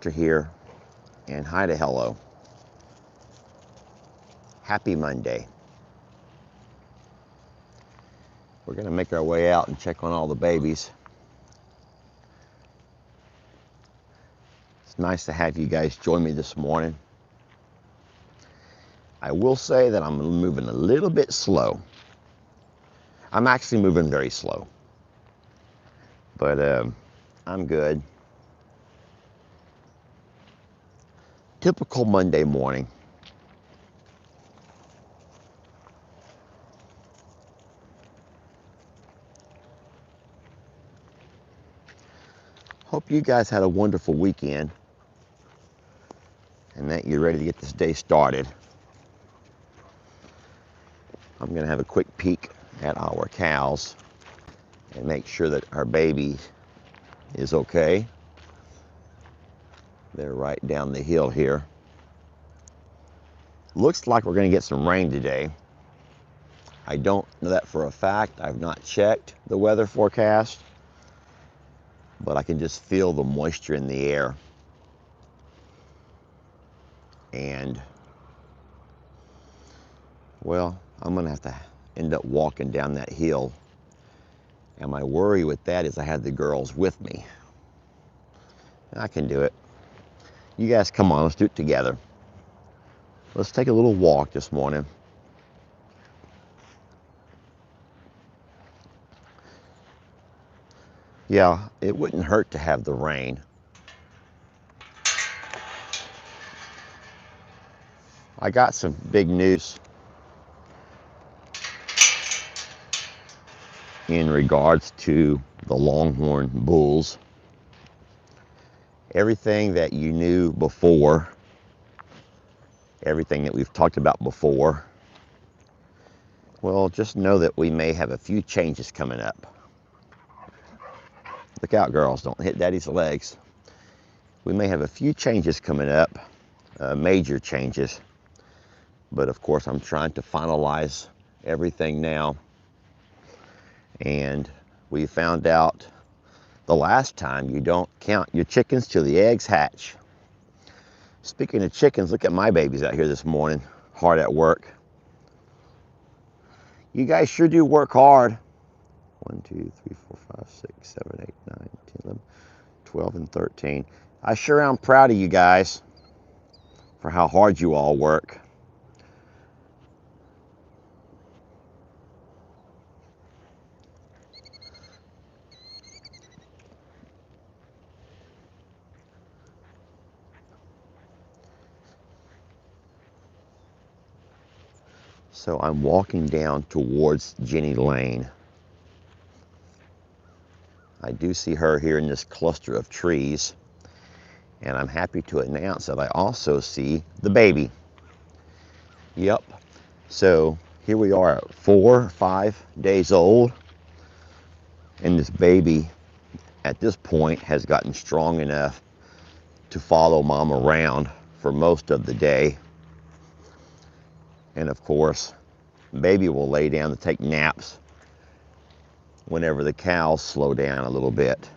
Lester here, and hi to hello. Happy Monday. We're going to make our way out and check on all the babies. It's nice to have you guys join me this morning. I will say that I'm moving a little bit slow. I'm actually moving very slow, but I'm good. Typical Monday morning. Hope you guys had a wonderful weekend and that you're ready to get this day started. I'm going to have a quick peek at our cows and make sure that our baby is okay. They're right down the hill here. Looks like we're going to get some rain today. I don't know that for a fact. I've not checked the weather forecast, but I can just feel the moisture in the air. And, well, I'm going to have to end up walking down that hill. And my worry with that is I had the girls with me. I can do it. You guys come on, let's do it together. Let's take a little walk this morning. Yeah, it wouldn't hurt to have the rain. I got some big news in regards to the Longhorn Bulls. Everything that you knew before, everything that we've talked about before, well, just know that we may have a few changes coming up. Look out, girls, don't hit daddy's legs. We may have a few changes coming up, major changes, but of course I'm trying to finalize everything now. And we found out the last time you don't count your chickens till the eggs hatch. Speaking of chickens, look at my babies out here this morning, hard at work. You guys sure do work hard. 1, 2, 3, 4, 5, 6, 7, 8, 9, 10, 11, 12, and 13. I sure am proud of you guys for how hard you all work. So I'm walking down towards Jenny Lane. I do see her here in this cluster of trees, and I'm happy to announce that I also see the baby. Yep. So here we are at 4 or 5 days old, and this baby at this point has gotten strong enough to follow mom around for most of the day. And of course, baby will lay down to take naps whenever the cows slow down a little bit.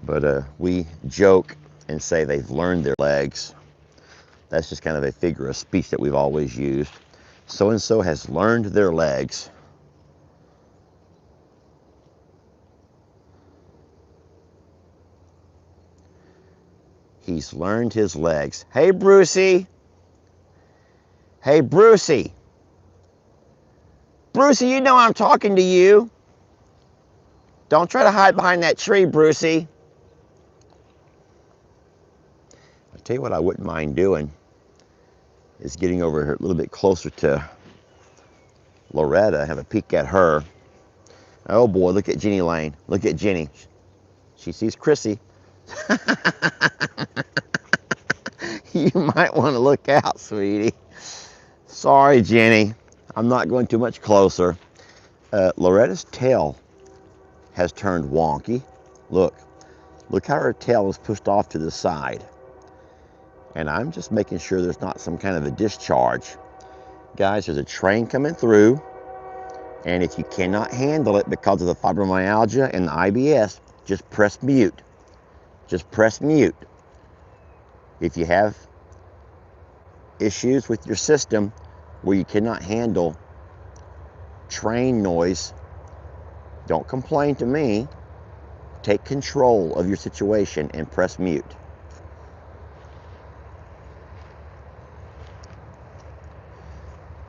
But we joke and say they've learned their legs. That's just kind of a figure of speech that we've always used. So-and-so has learned their legs. He's learned his legs. Hey, Brucey. Hey, Brucey. Brucey, you know I'm talking to you. Don't try to hide behind that tree, Brucey. I'll tell you what I wouldn't mind doing is getting over here a little bit closer to Loretta, have a peek at her. Oh boy, look at Jenny Lane. Look at Jenny. She sees Chrissy. You might want to look out, sweetie. Sorry, Jenny. I'm not going too much closer. Loretta's tail has turned wonky. Look how her tail is pushed off to the side. And I'm just making sure there's not some kind of a discharge. Guys, there's a train coming through, and if you cannot handle it because of the fibromyalgia and the IBS, just press mute. Just press mute. If you have issues with your system where you cannot handle train noise, don't complain to me. Take control of your situation and press mute.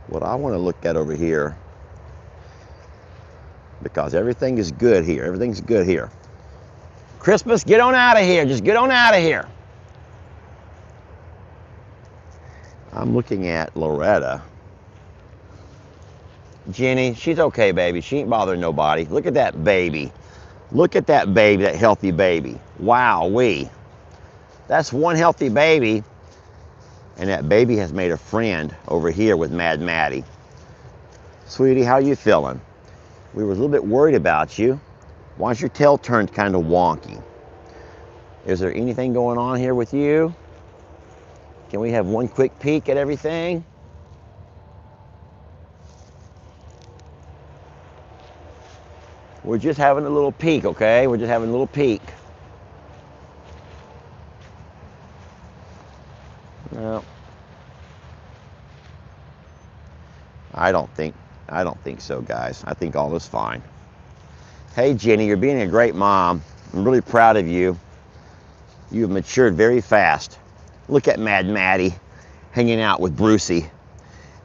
What I want to look at over here, because everything is good here. Everything's good here. Christmas, get on out of here. Just get on out of here. I'm looking at Loretta. Jenny, she's okay, baby. She ain't bothering nobody. Look at that baby. Look at that baby, that healthy baby. Wow-wee. That's one healthy baby. And that baby has made a friend over here with Mad Maddie. Sweetie, how you feeling? We were a little bit worried about you. Why's your tail turned kind of wonky? Is there anything going on here with you? Can we have one quick peek at everything? We're just having a little peek, okay? We're just having a little peek. No. I don't think so, guys. I think all is fine. Hey, Jenny, you're being a great mom. I'm really proud of you. You've matured very fast. Look at Mad Maddie hanging out with Brucey.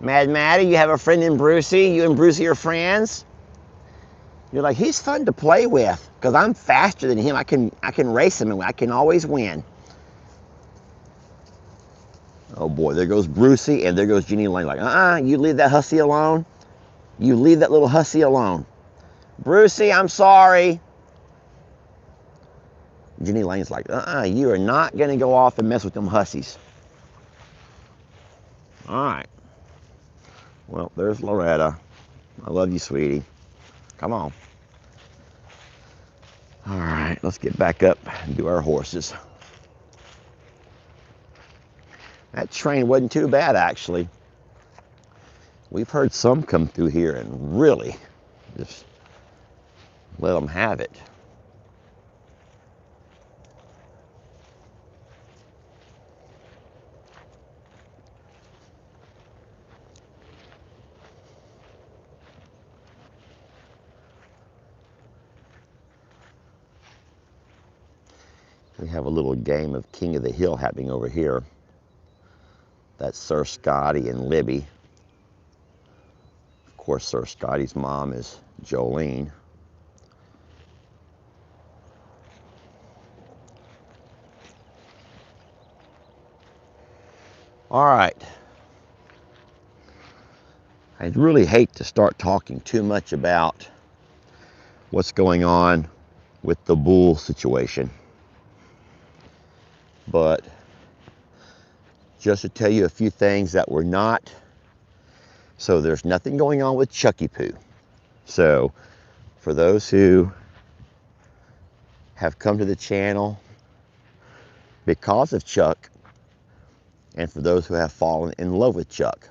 Mad Maddie, you have a friend in Brucey? You and Brucey are friends? You're like, he's fun to play with because I'm faster than him. I can race him and I can always win. Oh boy, there goes Brucey and there goes Jenny Lane. Like, you leave that hussy alone. You leave that little hussy alone. Brucey, I'm sorry. Jenny Lane's like, you are not gonna go off and mess with them hussies. All right. Well, there's Loretta. I love you, sweetie. Come on. All right, let's get back up and do our horses. That train wasn't too bad, actually. We've heard some come through here and really just let them have it. We have a little game of King of the Hill happening over here. That's Sir Scotty and Libby. Of course, Sir Scotty's mom is Jolene. All right. I really hate to start talking too much about what's going on with the bull situation. But just to tell you a few things that were not. So there's nothing going on with Chucky Poo. So for those who have come to the channel because of Chuck, and for those who have fallen in love with Chuck,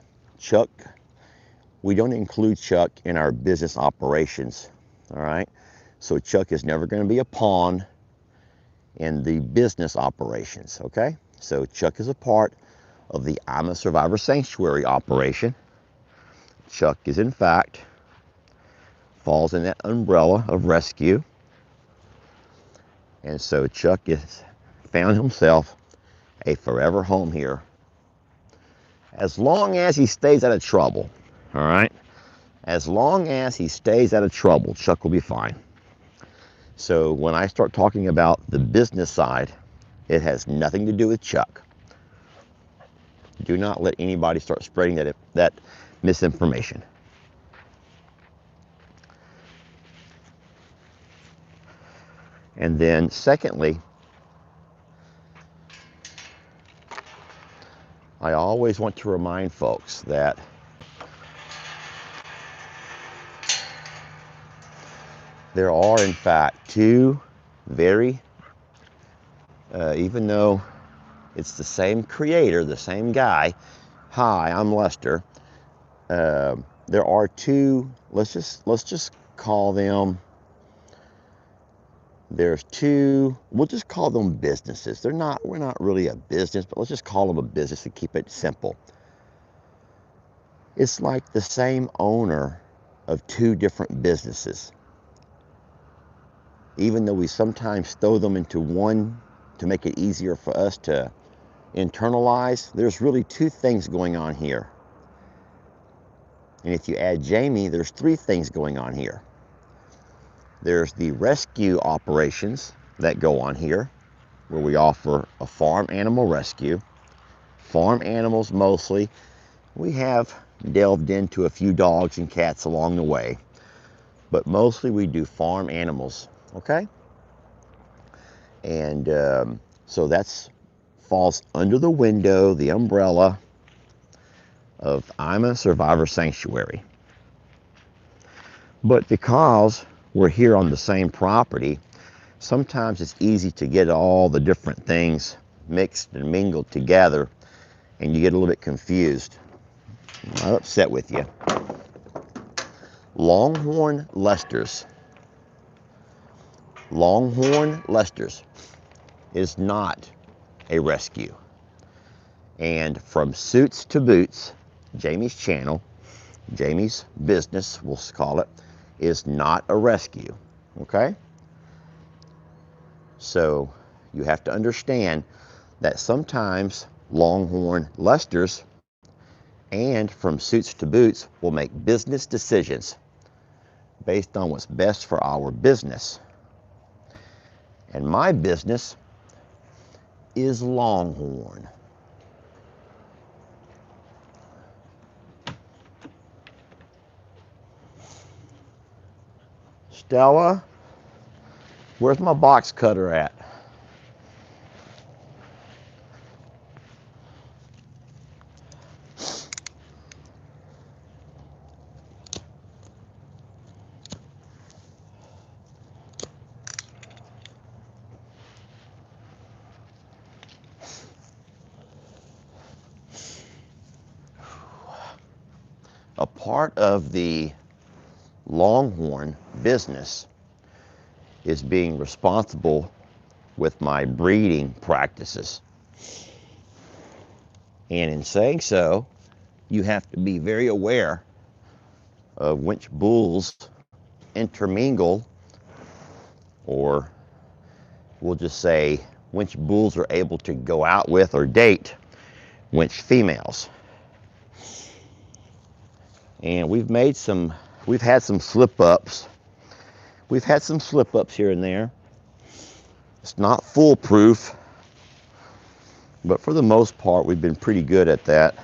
we don't include Chuck in our business operations, all right? So Chuck is never going to be a pawn in the business operations, okay? So Chuck is a part of the I'm a Survivor Sanctuary operation. Chuck is, in fact, falls in that umbrella of rescue. And so Chuck has found himself a forever home here. As long as he stays out of trouble, all right? As long as he stays out of trouble, Chuck will be fine. So when I start talking about the business side, it has nothing to do with Chuck. Do not let anybody start spreading that misinformation. And then secondly, I always want to remind folks that there are, in fact, two very, even though it's the same creator, the same guy. Hi, I'm Lester. There are two, let's just call them There's two, we'll just call them businesses. We're not really a business, but let's just call them a business to keep it simple. It's like the same owner of two different businesses. Even though we sometimes throw them into one to make it easier for us to internalize, there's really two things going on here. And if you add Jamie, there's three things going on here. There's the rescue operations that go on here, where we offer a farm animal rescue. Farm animals mostly. We have delved into a few dogs and cats along the way, but mostly we do farm animals, okay? And so that's falls under the window, the umbrella of I'm a Survivor Sanctuary. But because we're here on the same property, sometimes it's easy to get all the different things mixed and mingled together, and you get a little bit confused. I'm upset with you. Longhorn Lester's. Longhorn Lester's is not a rescue. And from Suits to Boots, Jamie's channel, Jamie's business, we'll call it, is not a rescue, okay? So you have to understand that sometimes Longhorn Lester's and From Suits to Boots will make business decisions based on what's best for our business. And my business is Longhorn. Stella, where's my box cutter at? A part of the Longhorn business is being responsible with my breeding practices. And in saying so, you have to be very aware of which bulls intermingle, or we'll just say which bulls are able to go out with or date which females. And we've had some slip-ups. We've had some slip-ups here and there. It's not foolproof, but for the most part, we've been pretty good at that.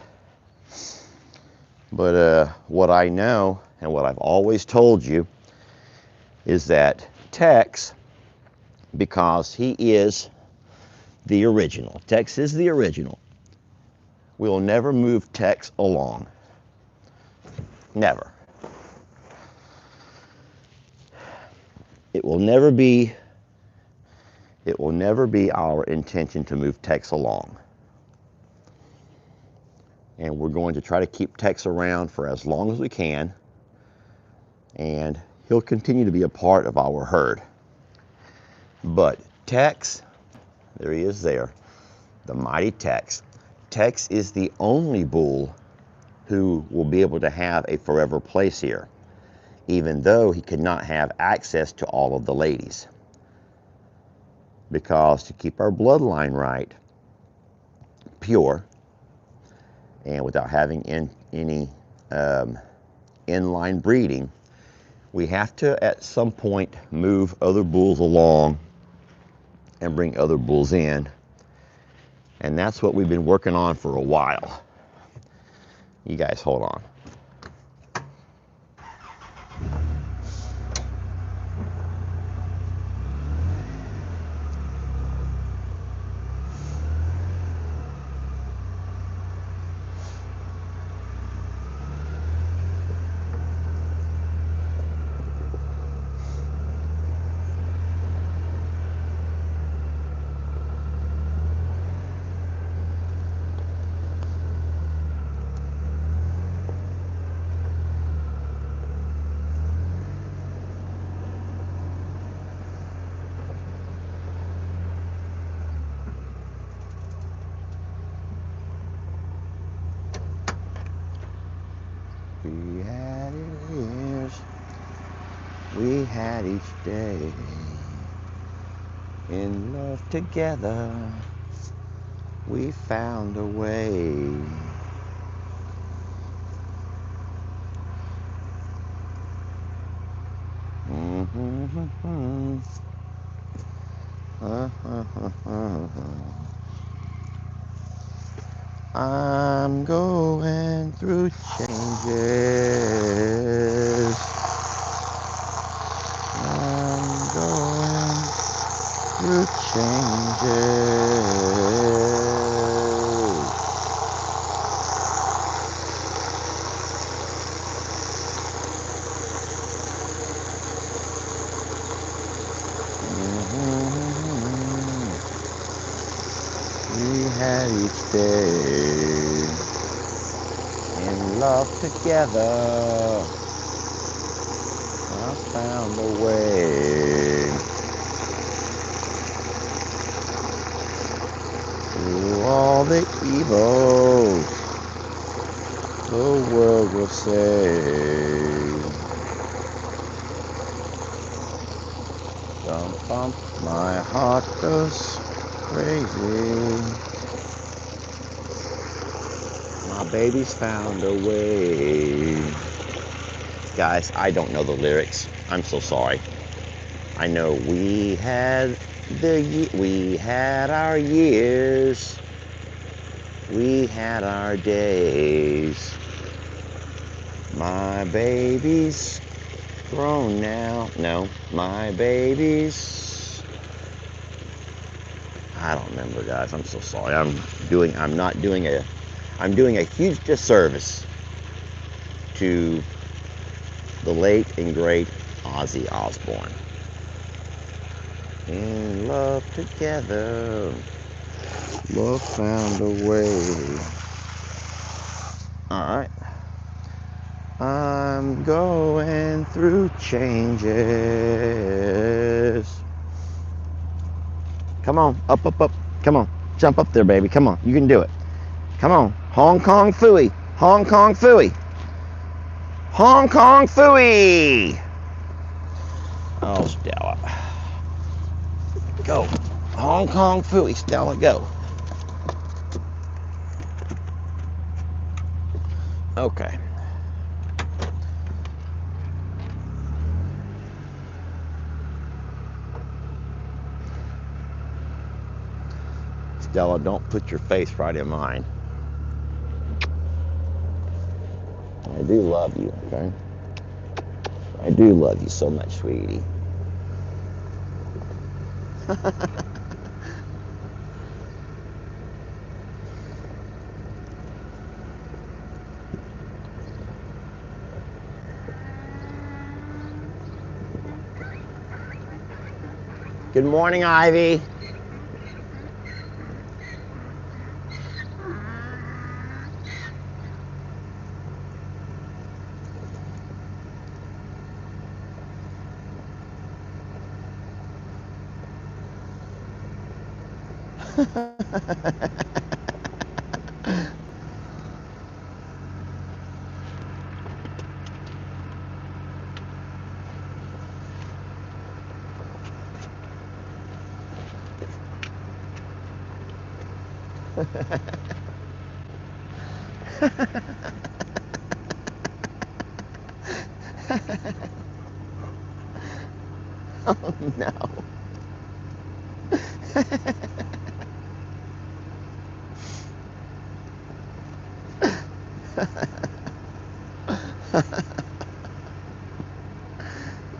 But what I know, and what I've always told you, is that Tex, because he is the original, Tex is the original, we will never move Tex along. Never. It will never be our intention to move Tex along. And we're going to try to keep Tex around for as long as we can, and he'll continue to be a part of our herd. But Tex, there he is there, the mighty Tex. Tex is the only bull who will be able to have a forever place here, even though he could not have access to all of the ladies. Because to keep our bloodline right, pure, and without having any inline breeding, we have to at some point move other bulls along and bring other bulls in. And that's what we've been working on for a while. You guys hold on. had each day in love together. We found a way. I'm going through changes. I'm going through changes. We had each day in love together. I found a way through all the evils the world will say. Bum, bum, my heart goes crazy. My baby's found a way. Guys, I don't know the lyrics. I'm so sorry. I know we had our years. We had our days. My baby's grown now. No, my baby's... I don't remember, guys. I'm so sorry. I'm doing a huge disservice to the late and great Ozzy Osbourne. In love together, love found a way. All right. I'm going through changes. Come on, up, up, up. Come on, jump up there, baby. Come on, you can do it. Come on, Hong Kong Phooey, Hong Kong Phooey, Hong Kong Phooey. Oh, Stella. Go. Hong Kong Phooey, Stella, go. Okay. Stella, don't put your face right in mine. I do love you, okay? I do love you so much, sweetie. Good morning, Ivy. Oh no.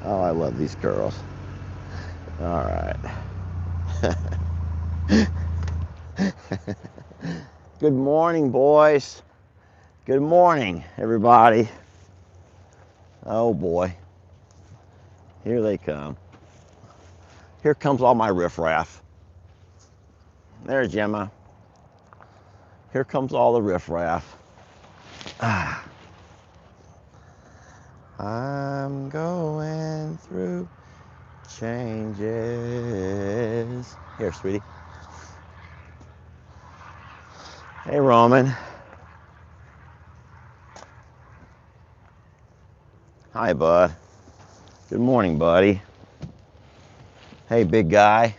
Oh, I love these girls. All right. Good morning, boys. Good morning, everybody. Oh boy. Here they come. Here comes all my riffraff. There's Gemma. Here comes all the riffraff. Ah. I'm going through changes. Here, sweetie. Hey, Roman. Hi, bud. Good morning, buddy. Hey, big guy.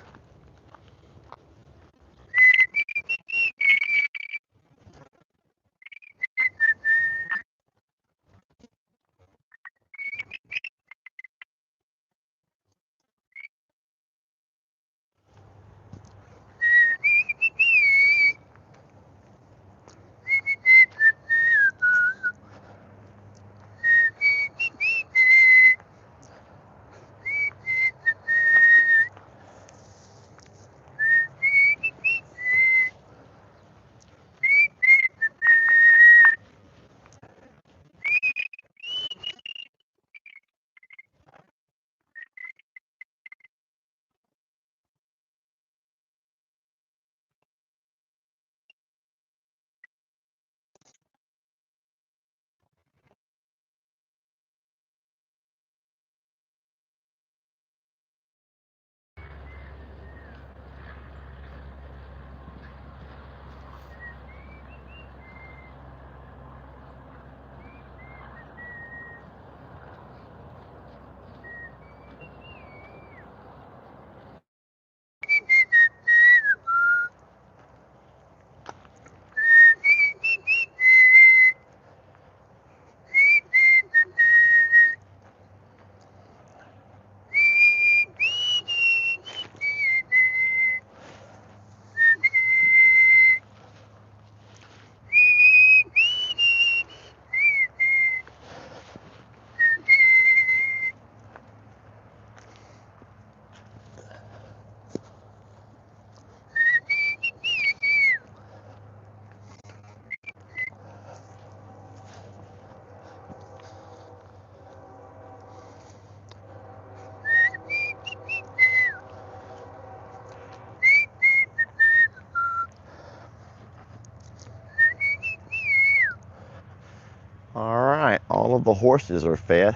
All right, all of the horses are fed.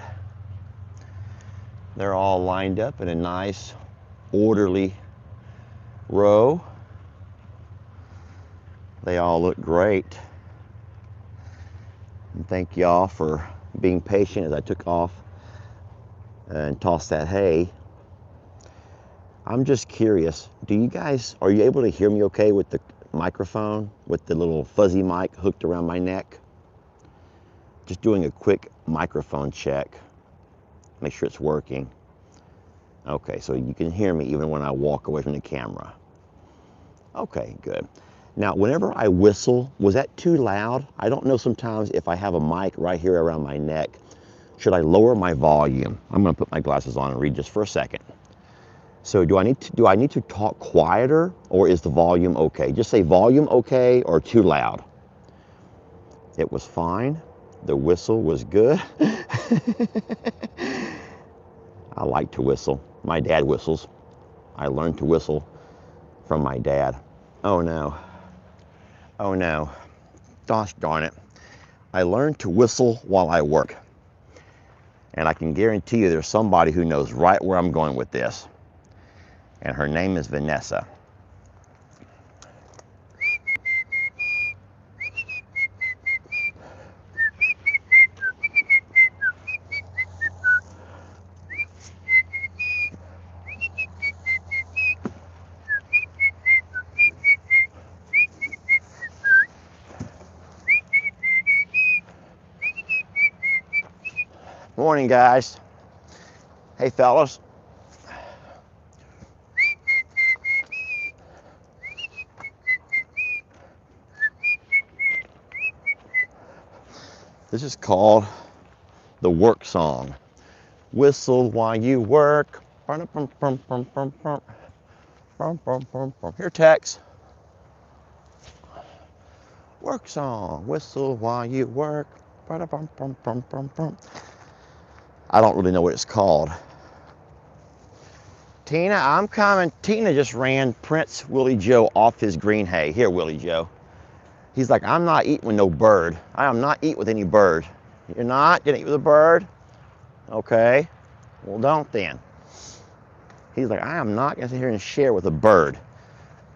They're all lined up in a nice, orderly row. They all look great. And thank y'all for being patient as I took off and tossed that hay. I'm just curious, are you able to hear me okay with the microphone, with the little fuzzy mic hooked around my neck? Just doing a quick microphone check. Make sure it's working. Okay, so you can hear me even when I walk away from the camera. Okay, good. Now, whenever I whistle, was that too loud? I don't know sometimes if I have a mic right here around my neck. Should I lower my volume? I'm gonna put my glasses on and read just for a second. So do I need to talk quieter, or is the volume okay? Just say volume okay or too loud. It was fine. The whistle was good. I like to whistle. My dad whistles. I learned to whistle from my dad. Oh no. Oh no. Gosh darn it. I learned to whistle while I work. And I can guarantee you there's somebody who knows right where I'm going with this. And her name is Vanessa. Morning, guys. Hey, fellas. This is called the work song. Whistle while you work. Here, Tex. Work song. Whistle while you work. I don't really know what it's called. Tina, I'm coming. Tina just ran Prince Willie Joe off his green hay. Here, Willie Joe. He's like, I'm not eating with no bird. I am not eating with any bird. You're not gonna eat with a bird? Okay. Well, don't then. He's like, I am not gonna sit here and share with a bird.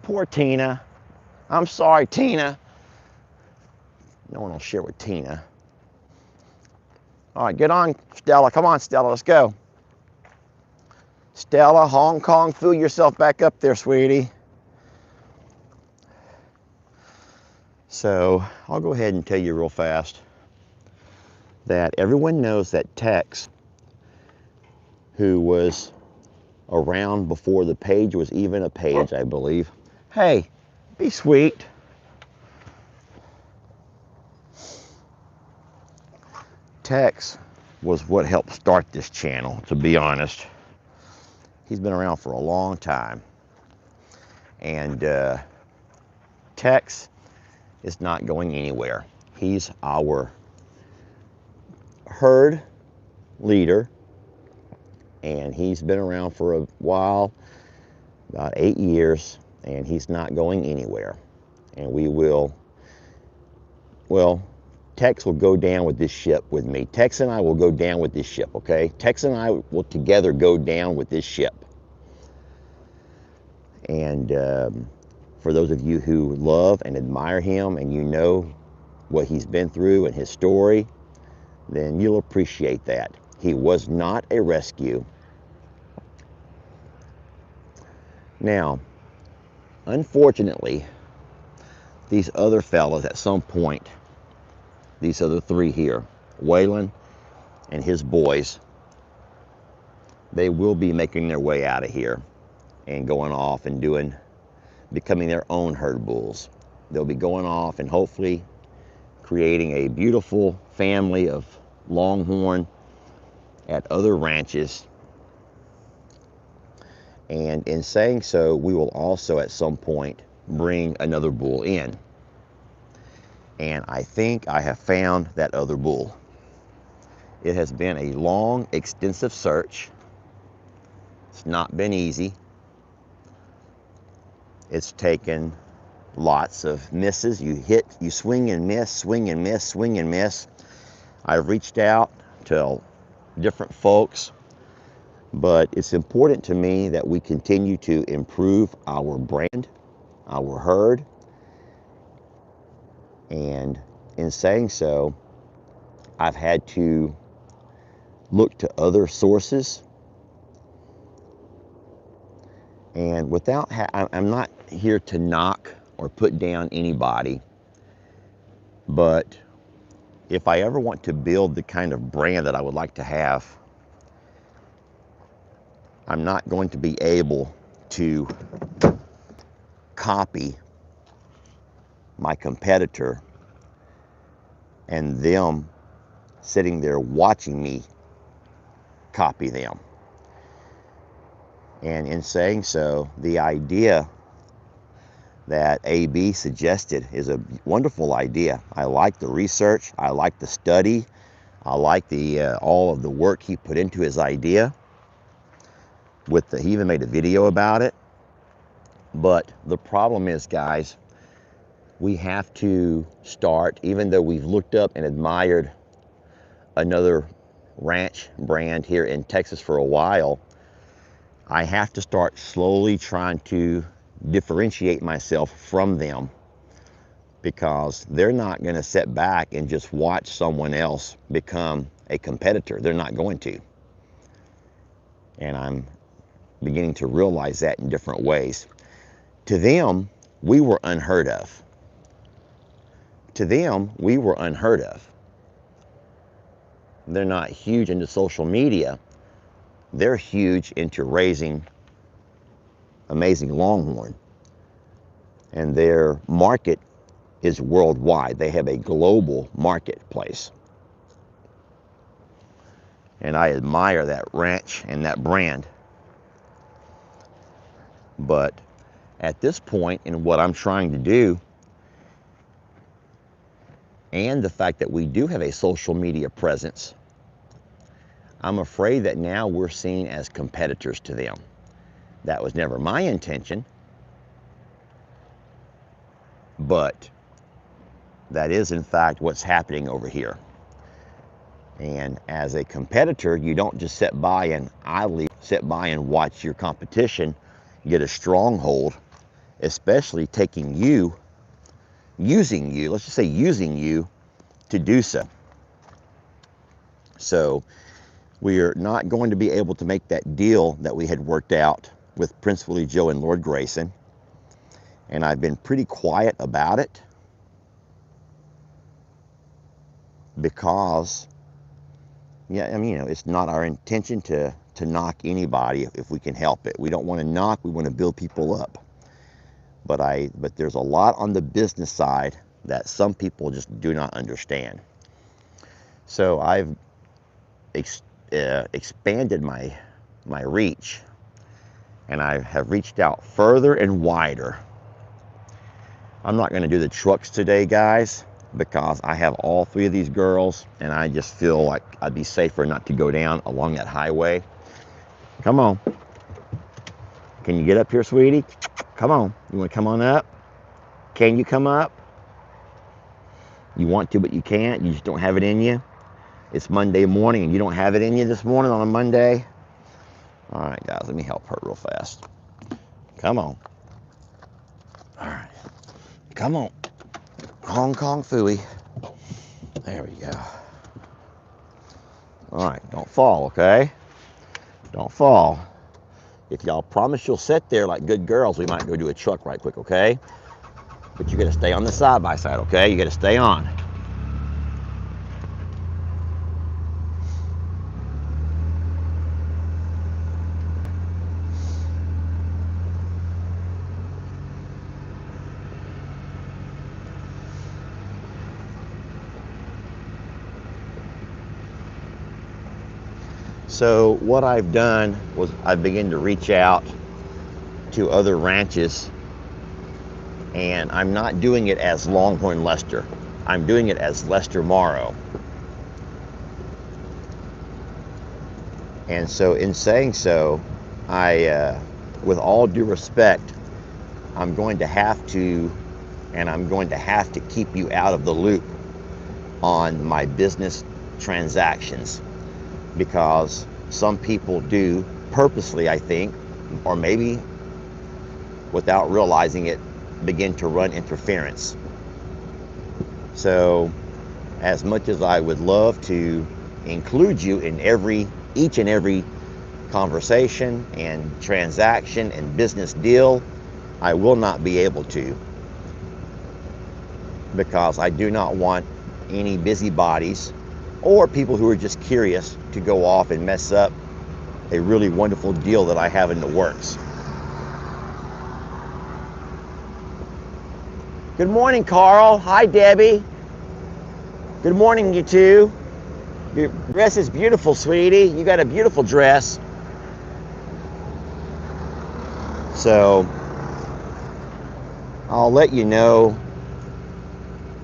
Poor Tina. I'm sorry, Tina. No one will share with Tina. All right, get on, Stella. Come on, Stella, let's go. Stella, Hong Kong, fill yourself back up there, sweetie. So I'll go ahead and tell you real fast that everyone knows that Tex, who was around before the page was even a page, I believe. Hey, be sweet. Tex was what helped start this channel, to be honest. He's been around for a long time. And Tex is not going anywhere. He's our herd leader, and he's been around for a while, about 8 years, and he's not going anywhere. And we will, well, Tex will go down with this ship with me. Tex and I will go down with this ship, okay? Tex and I will together go down with this ship. And for those of you who love and admire him and you know what he's been through and his story, then you'll appreciate that. He was not a rescue. Now, unfortunately, these other fellas at some point, these other three here, Waylon and his boys, they will be making their way out of here and going off and becoming their own herd bulls. They'll be going off and hopefully creating a beautiful family of longhorn at other ranches. And in saying so, we will also at some point bring another bull in. And I think I have found that other bull. It has been a long, extensive search. It's not been easy. It's taken lots of misses. You swing and miss, swing and miss, swing and miss. I've reached out to different folks, but it's important to me that we continue to improve our brand, our herd. And in saying so, I've had to look to other sources. And I'm not here to knock or put down anybody, but if I ever want to build the kind of brand that I would like to have, I'm not going to be able to copy my competitor and them sitting there watching me copy them. And in saying so, the idea that AB suggested is a wonderful idea. I like the research, I like the study, I like all of the work he put into his idea. He even made a video about it. But the problem is, guys, we have to start, even though we've looked up and admired another ranch brand here in Texas for a while, I have to start slowly trying to differentiate myself from them, because they're not going to sit back and just watch someone else become a competitor. They're not going to. And I'm beginning to realize that in different ways. To them, we were unheard of. To them, we were unheard of. They're not huge into social media. They're huge into raising amazing longhorn. And their market is worldwide. They have a global marketplace. And I admire that ranch and that brand. But at this point in what I'm trying to do, and the fact that we do have a social media presence, I'm afraid that now we're seen as competitors to them. That was never my intention, but that is in fact what's happening over here. And as a competitor, you don't just sit by and idly sit by and watch your competition get a stronghold, especially taking you, using you, let's just say using you to do so. So We are not going to be able to make that deal that we had worked out with Prince Willie Joe and Lord Grayson. And I've been pretty quiet about it because, yeah, I mean, you know, it's not our intention to knock anybody if we can help it. We don't want to knock, we want to build people up. But there's a lot on the business side that some people just do not understand. So I've expanded my reach, and I have reached out further and wider. I'm not going to do the trucks today, guys, because I have all three of these girls, and I just feel like I'd be safer not to go down along that highway. Come on. Can you get up here, sweetie? Come on. You want to come on up? Can you come up? You want to, but you can't. You just don't have it in you. It's Monday morning, and you don't have it in you this morning on a Monday. All right, guys, let me help her real fast. Come on. All right. Come on. Hong Kong Phooey. There we go. All right, don't fall, okay? Don't fall. If y'all promise you'll sit there like good girls, we might go do a truck right quick, okay? But you gotta stay on the side by side, okay? You gotta stay on. So what I've done was I began to reach out to other ranches, and I'm not doing it as Longhorn Lester. I'm doing it as Lester Morrow. And so in saying so, with all due respect, I'm going to have to keep you out of the loop on my business transactions, because some people do purposely, I think, or maybe without realizing it, begin to run interference. So as much as I would love to include you in each and every conversation and transaction and business deal, I will not be able to, because I do not want any busybodies or people who are just curious to go off and mess up a really wonderful deal that I have in the works. Good morning, Carl. Hi, Debbie. Good morning, you two. Your dress is beautiful, sweetie. You got a beautiful dress. So I'll let you know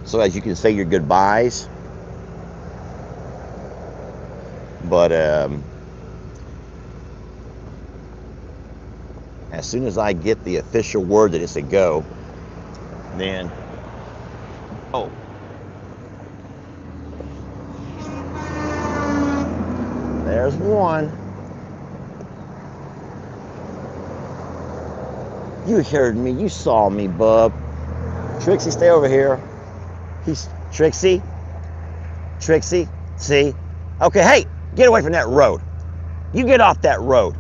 so as you can say your goodbyes. But as soon as I get the official word that it's a go, then, oh. There's one. You heard me, you saw me, bub. Trixie, stay over here. Trixie, see? Okay, hey, get away from that road. You get off that road.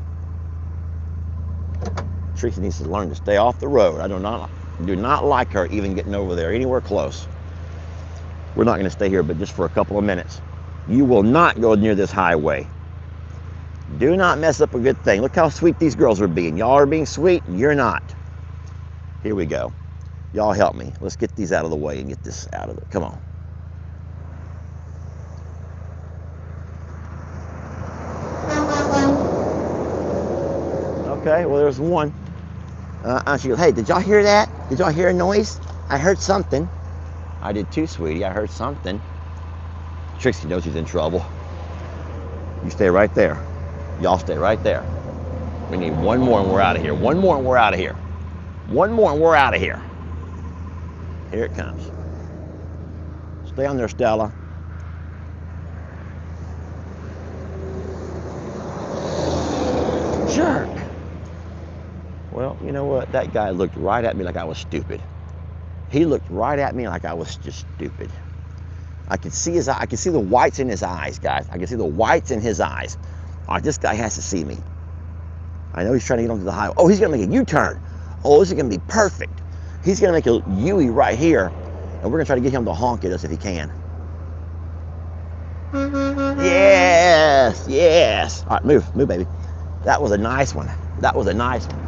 Trixie needs to learn to stay off the road. I do not like her even getting over there anywhere close. We're not going to stay here but just for a couple of minutes. You will not go near this highway. Do not mess up a good thing. Look how sweet these girls are being. Y'all are being sweet, you're not. Here we go. Y'all help me. Let's get these out of the way and get this out of it. Come on. Okay, well, there's one. She goes, hey, did y'all hear that? Did y'all hear a noise? I heard something. I did too, sweetie. I heard something. Trixie knows she's in trouble. You stay right there. Y'all stay right there. We need one more and we're out of here. One more and we're out of here. One more and we're out of here. Here it comes. Stay on there, Stella. Jerk. Well, you know what? That guy looked right at me like I was stupid. He looked right at me like I was just stupid. I can see his eye. I can see the whites in his eyes, guys. I can see the whites in his eyes. All right, this guy has to see me. I know he's trying to get onto the highway. Oh, he's gonna make a U-turn. Oh, this is gonna be perfect. He's gonna make a U-ey right here, and we're gonna try to get him to honk at us if he can. Yes, yes. All right, move, move, baby. That was a nice one. That was a nice one.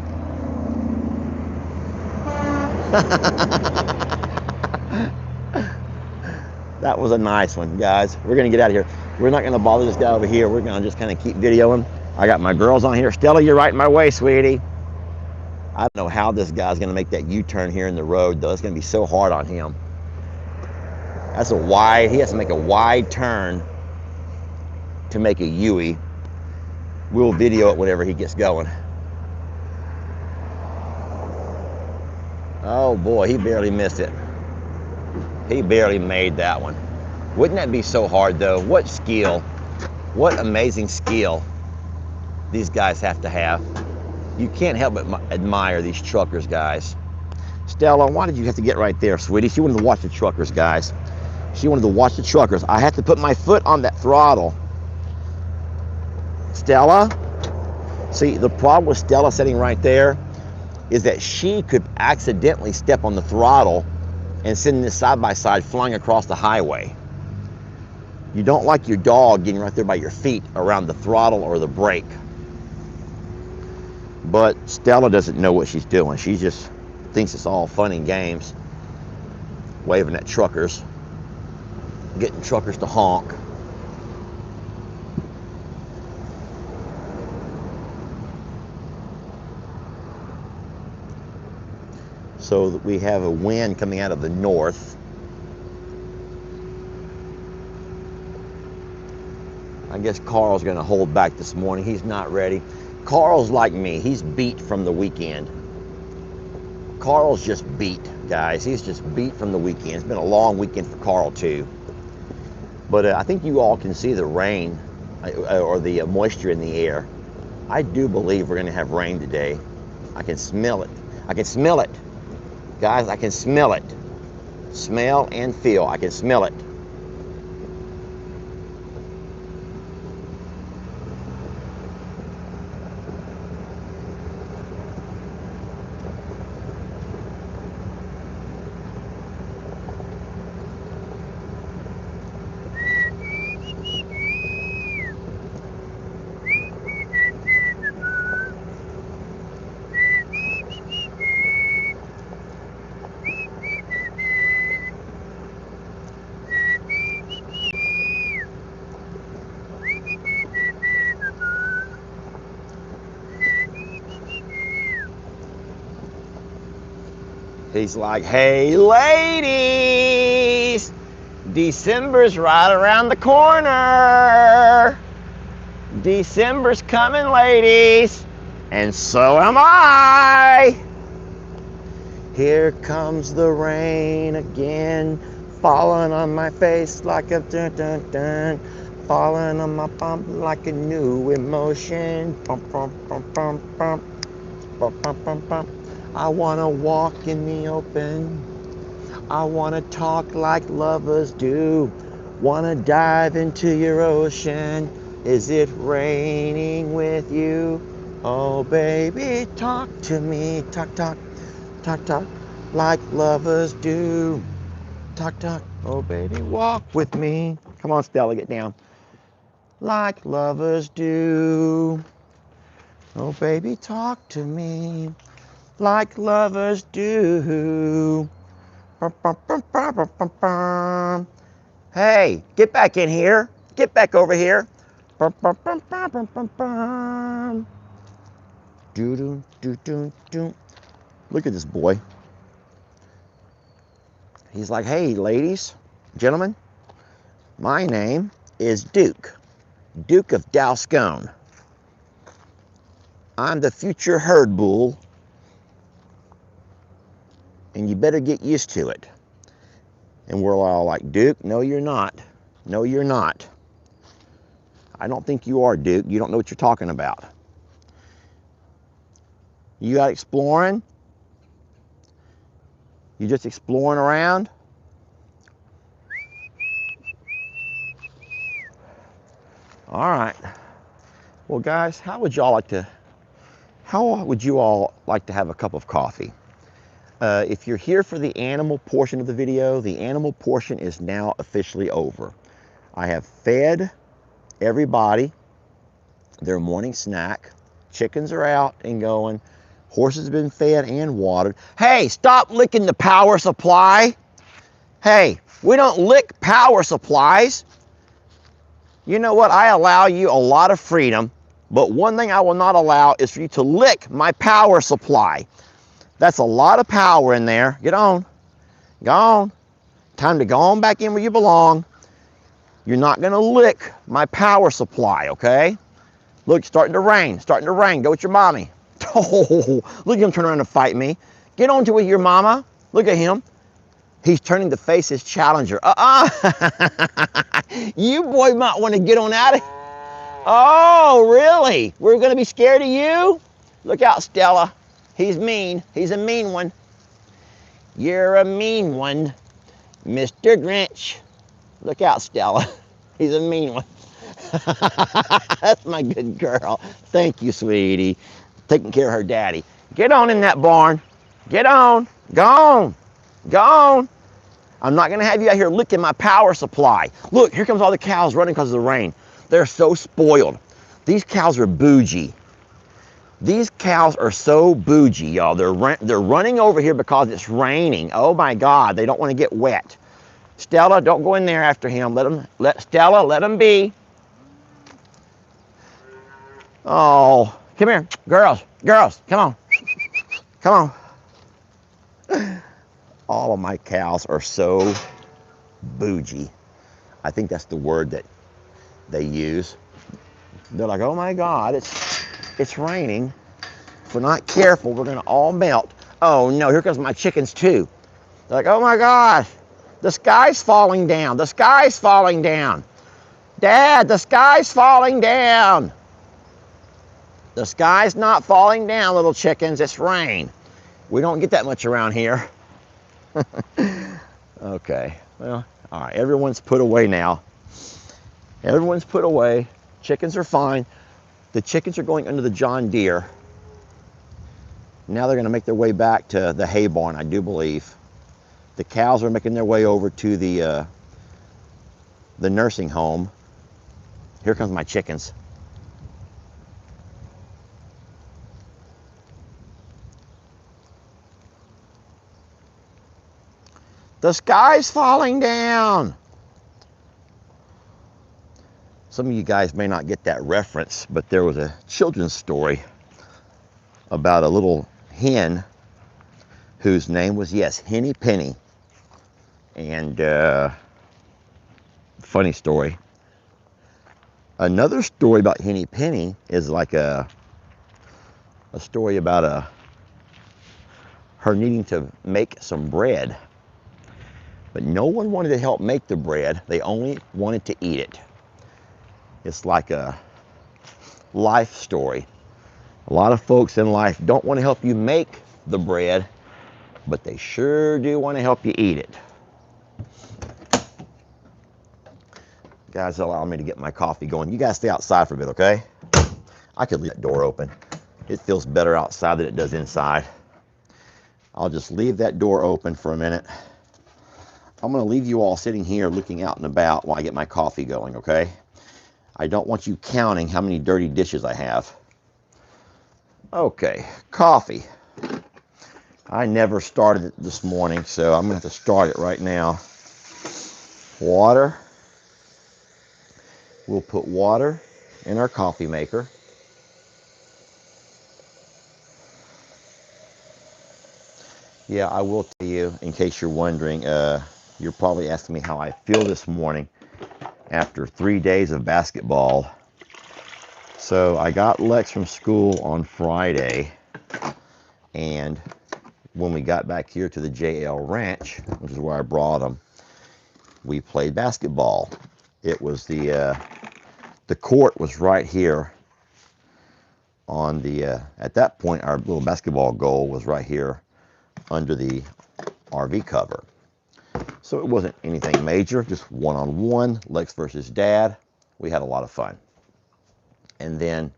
That was a nice one, guys. We're gonna get out of here. We're not gonna bother this guy over here. We're gonna just kind of keep videoing. I got my girls on here. Stella, you're right in my way, sweetie. I don't know how this guy's gonna make that U-turn here in the road, though. It's gonna be so hard on him. That's a wide, he has to make a wide turn to make a U-ey. We'll video it whenever he gets going. Oh boy, he barely missed it. He barely made that one. Wouldn't that be so hard though? What skill, what amazing skill these guys have to have. You can't help but admire these truckers, guys. Stella, why did you have to get right there, sweetie? She wanted to watch the truckers, guys. She wanted to watch the truckers. I had to put my foot on that throttle. Stella, see, the problem with Stella sitting right there is that she could accidentally step on the throttle and send this side-by-side flying across the highway. You don't like your dog getting right there by your feet around the throttle or the brake. But Stella doesn't know what she's doing. She just thinks it's all fun and games, waving at truckers, getting truckers to honk. So we have a wind coming out of the north. I guess Carl's gonna hold back this morning. He's not ready. Carl's like me, he's beat from the weekend. Carl's just beat, guys. He's just beat from the weekend. It's been a long weekend for Carl too. But I think you all can see the rain or the moisture in the air. I do believe we're gonna have rain today. I can smell it. I can smell it. Guys, I can smell it. Smell and feel, I can smell it. He's like, hey ladies, December's right around the corner. December's coming, ladies, and so am I. Here comes the rain again, falling on my face like a dun dun dun, falling on my bump like a new emotion. Bum, bum, bum, bum, bum. Bum, bum, bum, bum. I wanna walk in the open. I wanna talk like lovers do. Wanna dive into your ocean. Is it raining with you? Oh baby, talk to me. Talk, talk, talk, talk, like lovers do. Talk, talk, oh baby, walk with me. Come on, Stella, get down. Like lovers do. Oh baby, talk to me. Like lovers do. Hey, get back in here. Get back over here. Look at this boy. He's like, hey, ladies, gentlemen, my name is Duke, Duke of Dowscone. I'm the future herd bull, and you better get used to it. And we're all like, Duke, no, you're not. No, you're not. I don't think you are, Duke. You don't know what you're talking about. You out exploring? You just exploring around? All right. Well, guys, how would you all like to have a cup of coffee? If you're here for the animal portion of the video, the animal portion is now officially over. I have fed everybody their morning snack. Chickens are out and going. Horses have been fed and watered. Hey, stop licking the power supply. Hey, we don't lick power supplies. You know what? I allow you a lot of freedom, but one thing I will not allow is for you to lick my power supply. That's a lot of power in there. Get on. Go on. Time to go on back in where you belong. You're not going to lick my power supply, okay? Look, it's starting to rain. Starting to rain. Go with your mommy. Oh, look at him turn around and fight me. Get on to with your mama. Look at him. He's turning to face his challenger. You boy might want to get on out of here. Oh, really? We're going to be scared of you? Look out, Stella. He's mean. He's a mean one. You're a mean one, Mr. Grinch. Look out, Stella. He's a mean one. That's my good girl. Thank you, sweetie. Taking care of her daddy. Get on in that barn. Get on. Go on. Go on. I'm not going to have you out here licking my power supply. Look, here comes all the cows running because of the rain. They're so spoiled. These cows are bougie. These cows are so bougie, y'all. They're running over here because it's raining. Oh my God, they don't want to get wet. Stella, don't go in there after him. Let him be. Oh, come here, girls, come on, come on. All of my cows are so bougie. I think that's the word that they use. They're like, oh my God, it's raining. If we're not careful, we're gonna all melt. Oh no, here comes my chickens too. They're like, oh my gosh, the sky's falling down. The sky's falling down. Dad, the sky's falling down. The sky's not falling down, little chickens. It's rain. We don't get that much around here. Okay, well, all right, everyone's put away now. Everyone's put away. Chickens are fine. The chickens are going under the John Deere. Now they're going to make their way back to the hay barn, I do believe. The cows are making their way over to the nursing home. Here comes my chickens. The sky's falling down. Some of you guys may not get that reference, but there was a children's story about a little hen whose name was, yes, Henny Penny. And funny story. Another story about Henny Penny is like a story about her needing to make some bread. But no one wanted to help make the bread. They only wanted to eat it. It's like a life story. A lot of folks in life don't want to help you make the bread, but they sure do want to help you eat it. Guys, allow me to get my coffee going. You guys stay outside for a bit, okay? I could leave that door open. It feels better outside than it does inside. I'll just leave that door open for a minute. I'm going to leave you all sitting here looking out and about while I get my coffee going, okay? I don't want you counting how many dirty dishes I have. Okay, coffee. I never started it this morning, so I'm going to have to start it right now. Water. We'll put water in our coffee maker. Yeah, I will tell you, in case you're wondering, you're probably asking me how I feel this morning after 3 days of basketball. So I got Lex from school on Friday, and when we got back here to the JL Ranch, which is where I brought him, we played basketball. It was the court was right here on the, at that point, our little basketball goal was right here under the RV cover. So it wasn't anything major, just one-on-one, Lex versus Dad. We had a lot of fun. And then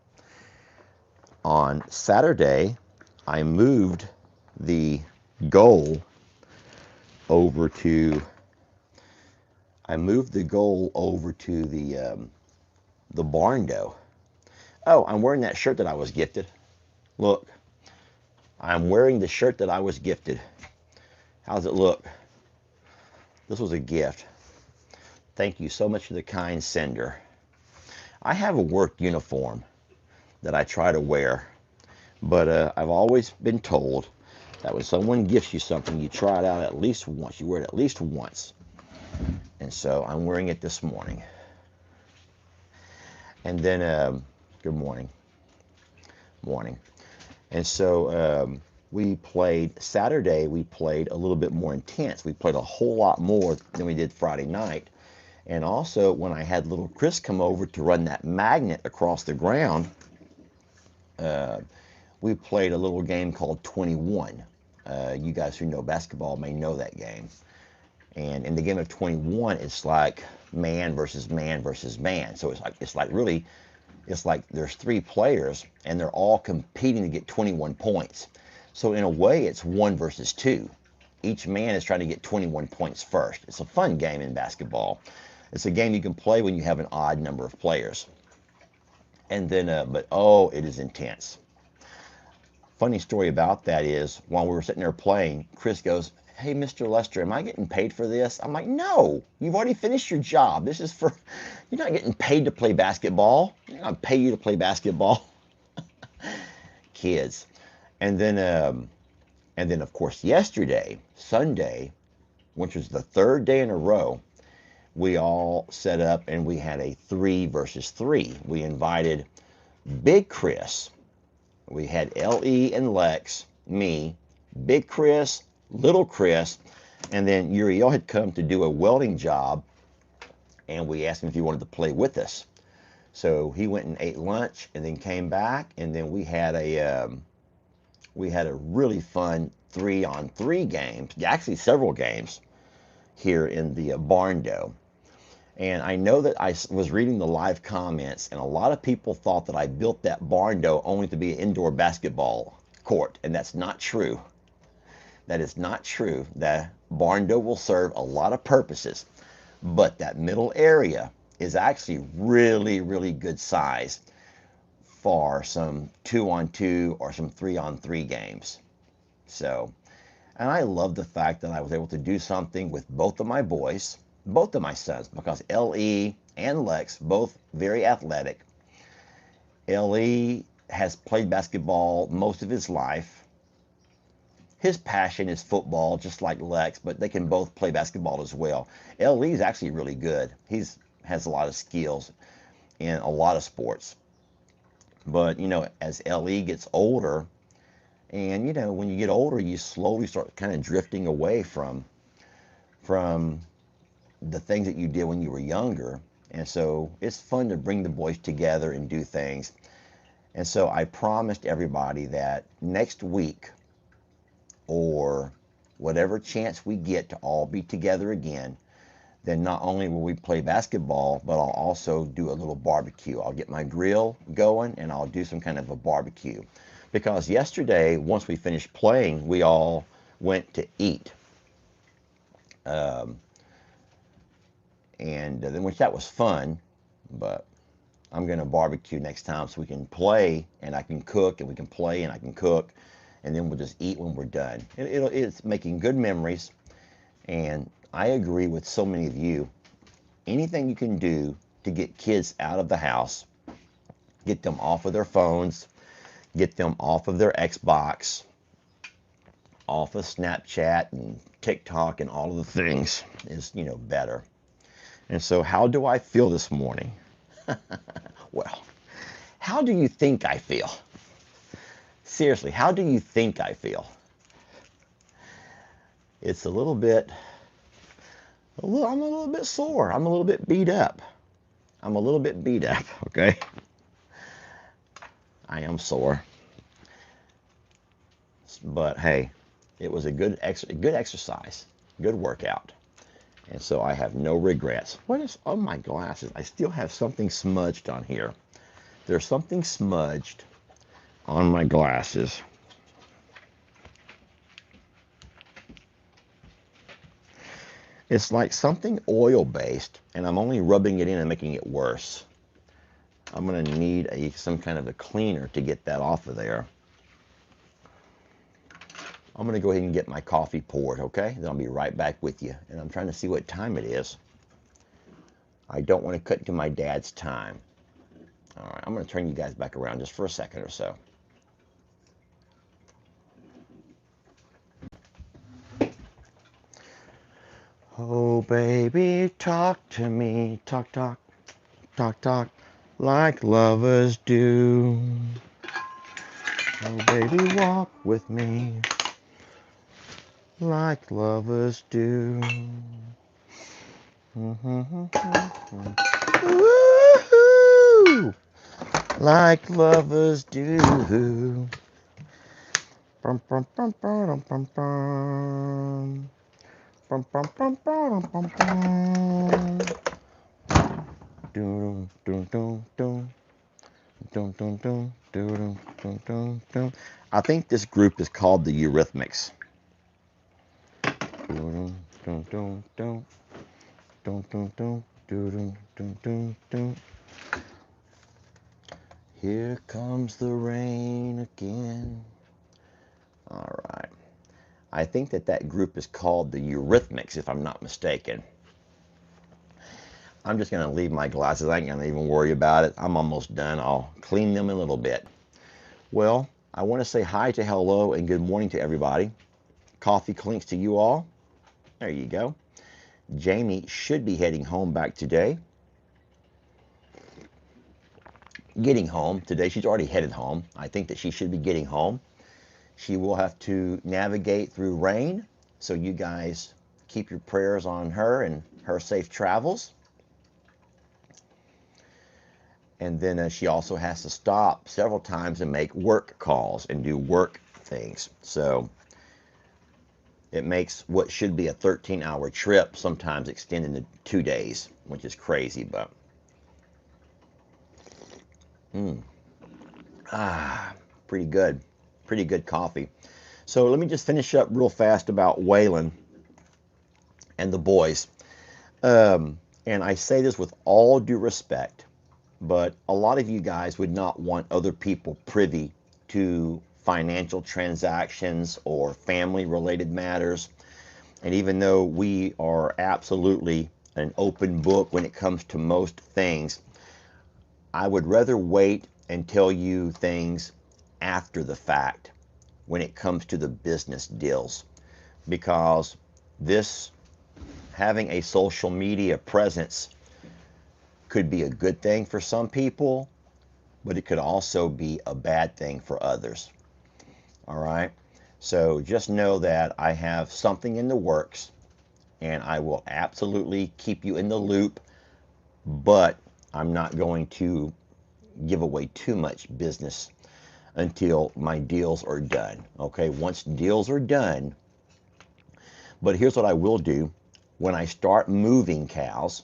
on Saturday, I moved the goal over to the barn dough. Oh, I'm wearing that shirt that I was gifted. Look, I'm wearing the shirt that I was gifted. How's it look? This was a gift. Thank you so much for the kind sender. I have a work uniform that I try to wear, but I've always been told that when someone gifts you something, you try it out at least once. You wear it at least once. And so I'm wearing it this morning. And then, good morning. Morning. And so Saturday, we played a little bit more intense. We played a whole lot more than we did Friday night. And also, when I had little Chris come over to run that magnet across the ground, we played a little game called 21. You guys who know basketball may know that game. And in the game of 21, it's like man versus man versus man. So it's like there's 3 players and they're all competing to get 21 points. So in a way, it's 1 versus 2. Each man is trying to get 21 points first. It's a fun game in basketball. It's a game you can play when you have an odd number of players. And then, but oh, it is intense. Funny story about that is, while we were sitting there playing, Chris goes, "Hey, Mr. Lester, am I getting paid for this?" I'm like, "No, you've already finished your job. This is for, you're not getting paid to play basketball. I'm not going to pay you to play basketball." Kids. And then of course, yesterday, Sunday, which was the 3rd day in a row, we all set up and we had a 3 versus 3. We invited Big Chris. We had L.E. and Lex, me, Big Chris, Little Chris, and then Uriel had come to do a welding job, and we asked him if he wanted to play with us. So he went and ate lunch and then came back, and then we had a really fun 3-on-3 game, actually several games here in the barn dough. And I know that I was reading the live comments, and a lot of people thought that I built that barn dough only to be an indoor basketball court, and that's not true. That is not true. The barn dough will serve a lot of purposes, but that middle area is actually really, really good size for some 2-on-2 or some 3-on-3 games. So, and I love the fact that I was able to do something with both of my boys, both of my sons, because L.E. and Lex, both very athletic. L.E. has played basketball most of his life. His passion is football, just like Lex, but they can both play basketball as well. L.E. is actually really good. Has a lot of skills in a lot of sports. But, as L.E. gets older, and, when you get older, you slowly start kind of drifting away from the things that you did when you were younger. And so it's fun to bring the boys together and do things. And so I promised everybody that next week, or whatever chance we get to all be together again, then not only will we play basketball, but I'll also do a little barbecue. I'll get my grill going and I'll do some kind of a barbecue. Because yesterday, once we finished playing, we all went to eat. And then, which that was fun, but I'm going to barbecue next time so we can play and I can cook, and we can play and I can cook, and then we'll just eat when we're done. It's making good memories, and I agree with so many of you. Anything you can do to get kids out of the house, get them off of their phones, get them off of their Xbox, off of Snapchat and TikTok and all of the things is, better. And so how do I feel this morning? Well, how do you think I feel? Seriously, how do you think I feel? It's I'm a little bit sore. I'm a little bit beat up. Okay? I am sore. But hey, it was a good exercise, good workout. And so I have no regrets. Oh, my glasses. I still have something smudged on here. There's something smudged on my glasses. It's like something oil-based, and I'm only rubbing it in and making it worse. I'm going to need some kind of a cleaner to get that off of there. I'm going to go ahead and get my coffee poured, okay? Then I'll be right back with you. And I'm trying to see what time it is. I don't want to cut into my dad's time. All right, I'm going to turn you guys back around just for a second or so. Oh, baby, talk to me. Talk, talk, talk, talk, like lovers do. Oh, baby, walk with me, like lovers do. Woo-hoo! Like lovers do. Bum, bum, bum, bum, bum, bum. Bum, bum, bum, bum, bum, bum. Dun, dun, dun, dun. Dun, dun, dun, dun, dun, dun, dun. I think this group is called the Eurythmics. Dun, dun, dun, dun. Dun, dun, dun, dun, dun, dun, dun. Here comes the rain again. All right. I think that group is called the Eurythmics, if I'm not mistaken. I'm just going to leave my glasses. I ain't going to even worry about it. I'm almost done. I'll clean them in a little bit. Well, I want to say hi to hello and good morning to everybody. Coffee clinks to you all. There you go. Jamie should be heading home back today. Getting home today. She's already headed home. I think that she should be getting home. She will have to navigate through rain, so you guys keep your prayers on her and her safe travels. And then she also has to stop several times and make work calls and do work things. So it makes what should be a 13-hour trip sometimes extend into 2 days, which is crazy, but pretty good. Pretty good coffee. So let me just finish up real fast about Waylon and the boys. And I say this with all due respect, but a lot of you guys would not want other people privy to financial transactions or family-related matters. And even though we are absolutely an open book when it comes to most things, I would rather wait and tell you things after the fact when it comes to the business deals, because this having a social media presence could be a good thing for some people, but it could also be a bad thing for others. All right, so just know that I have something in the works and I will absolutely keep you in the loop, but I'm not going to give away too much business until my deals are done. Okay, once deals are done. But here's what I will do. When I start moving cows,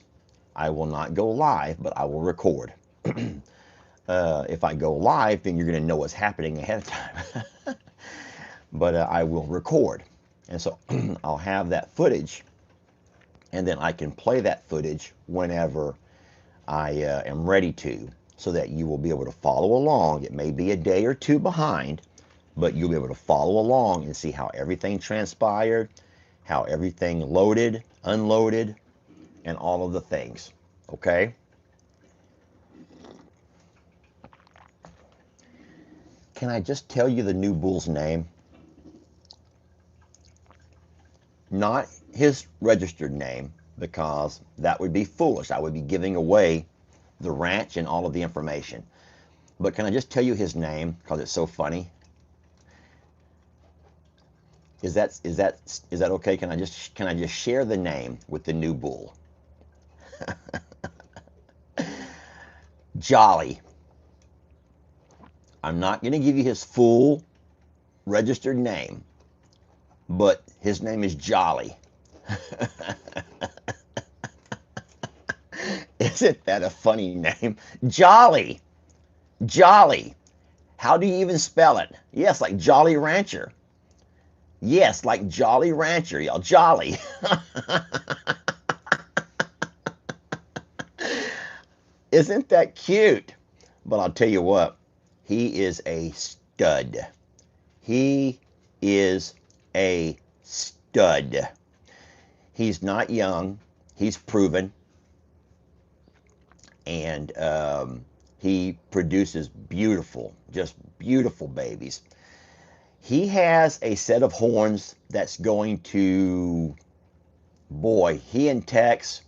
I will not go live, but I will record. If I go live, then you're going to know what's happening ahead of time. But I will record. And so I'll have that footage, and then I can play that footage whenever I am ready to, so that you will be able to follow along. It may be a day or two behind, but you'll be able to follow along and see how everything transpired, how everything loaded, unloaded, and all of the things. Okay? Can I just tell you the new bull's name? Not his registered name, because that would be foolish. I would be giving away the ranch and all of the information. But can I just tell you his name, because it's so funny? Is that okay? Can I just share the name with the new bull? Jolly. I'm not going to give you his full registered name, but his name is Jolly. Isn't that a funny name? Jolly. Jolly. How do you even spell it? Yes, like Jolly Rancher. Yes, like Jolly Rancher, y'all. Jolly. Isn't that cute? But I'll tell you what, he is a stud. He is a stud. He's not young. He's proven. And he produces beautiful, just beautiful babies. He has a set of horns that's going to, boy, he and Tex,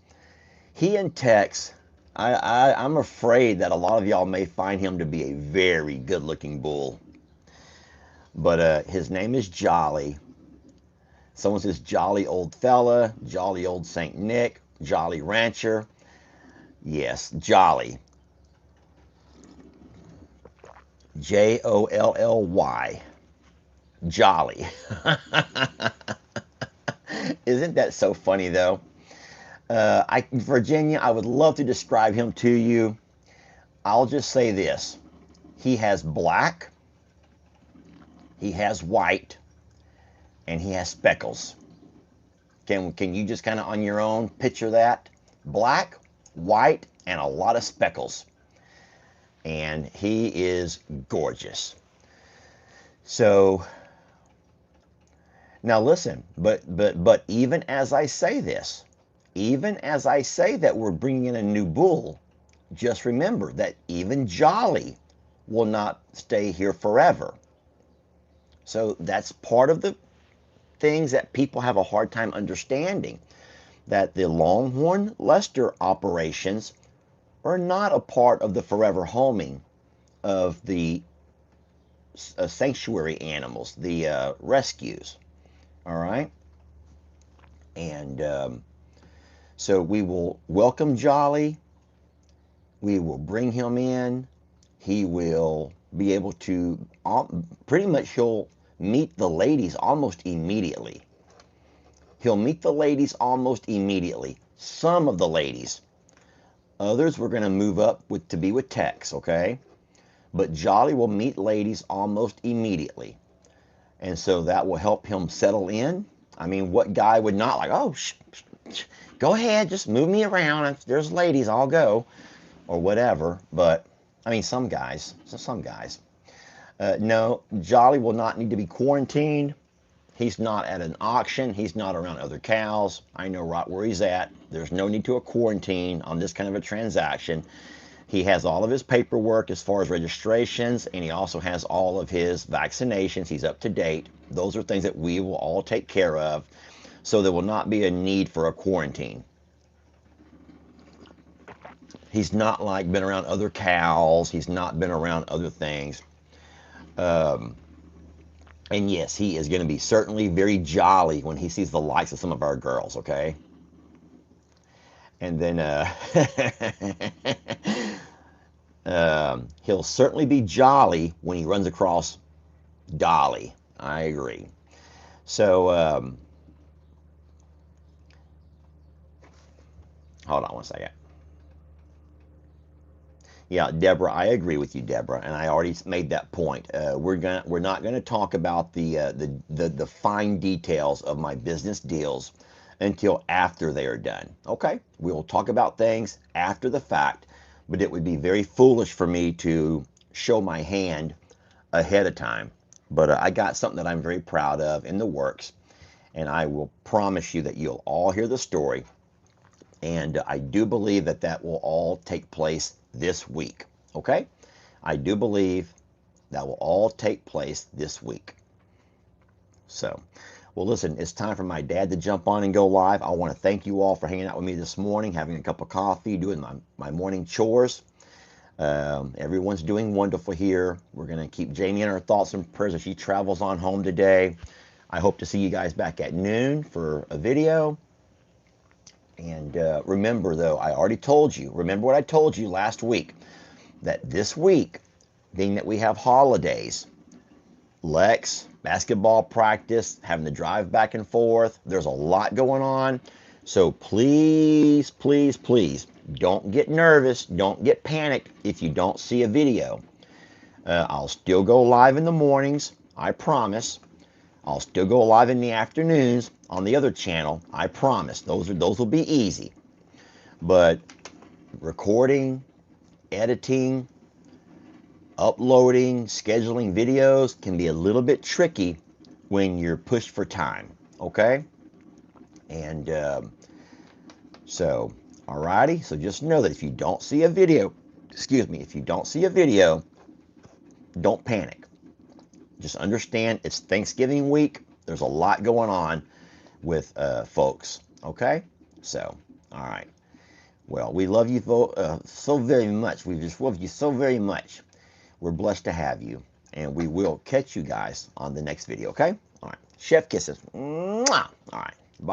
I'm afraid that a lot of y'all may find him to be a very good looking bull. But his name is Jolly. Someone says Jolly Old Fella, Jolly Old St. Nick, Jolly Rancher. Yes, Jolly. Jolly. Jolly. Isn't that so funny though? Virginia, I would love to describe him to you. I'll just say this. He has black, he has white, and he has speckles. Can you just kind of on your own picture that? Black, white, and a lot of speckles. And he is gorgeous. So now listen, but even as I say this, even as I say that we're bringing in a new bull, just remember that even Jolly will not stay here forever. So that's part of the things that people have a hard time understanding, that the Longhorn Lester operations are not a part of the forever homing of the sanctuary animals, the rescues. All right? And so we will welcome Jolly. We will bring him in. He will be able to, pretty much he'll meet the ladies almost immediately. He'll meet the ladies almost immediately. Some of the ladies. Others we're going to move up to be with Tex, okay? But Jolly will meet ladies almost immediately. And so that will help him settle in. I mean, what guy would not like, oh, go ahead, just move me around. If there's ladies, I'll go. Or whatever. But, I mean, some guys. No, Jolly will not need to be quarantined. He's not at an auction. He's not around other cows. I know right where he's at. There's no need to a quarantine on this kind of a transaction. He has all of his paperwork as far as registrations, and he also has all of his vaccinations. He's up to date. Those are things that we will all take care of. So there will not be a need for a quarantine. He's not like been around other cows. He's not been around other things. And yes, he is going to be certainly very jolly when he sees the likes of some of our girls, okay? And then he'll certainly be jolly when he runs across Dolly. I agree. So, hold on one second. Yeah, Deborah, I agree with you, Deborah, and I already made that point. We're not gonna talk about the fine details of my business deals until after they are done. Okay, we will talk about things after the fact, but it would be very foolish for me to show my hand ahead of time. But I got something that I'm very proud of in the works, and I will promise you that you'll all hear the story. And I do believe that that will all take place this week. Okay? I do believe that will all take place this week. So, well, listen, it's time for my dad to jump on and go live. I want to thank you all for hanging out with me this morning, having a cup of coffee, doing my morning chores. Everyone's doing wonderful here. We're going to keep Jamie in our thoughts and prayers as she travels on home today. I hope to see you guys back at noon for a video. And remember, though, I already told you, remember what I told you last week, that this week, being that we have holidays, Lex, basketball practice, having to drive back and forth, there's a lot going on. So please, please, please, don't get nervous, don't get panicked if you don't see a video. I'll still go live in the mornings, I promise. I'll still go live in the afternoons on the other channel, I promise. Those will be easy. But recording, editing, uploading, scheduling videos can be a little bit tricky when you're pushed for time, okay? And so, alrighty, so just know that if you don't see a video, if you don't see a video, don't panic. Just understand it's Thanksgiving week. There's a lot going on with folks, okay? So, all right. Well, we love you so very much. We just love you so very much. We're blessed to have you, and we will catch you guys on the next video, okay? All right. Chef kisses. Mwah! All right.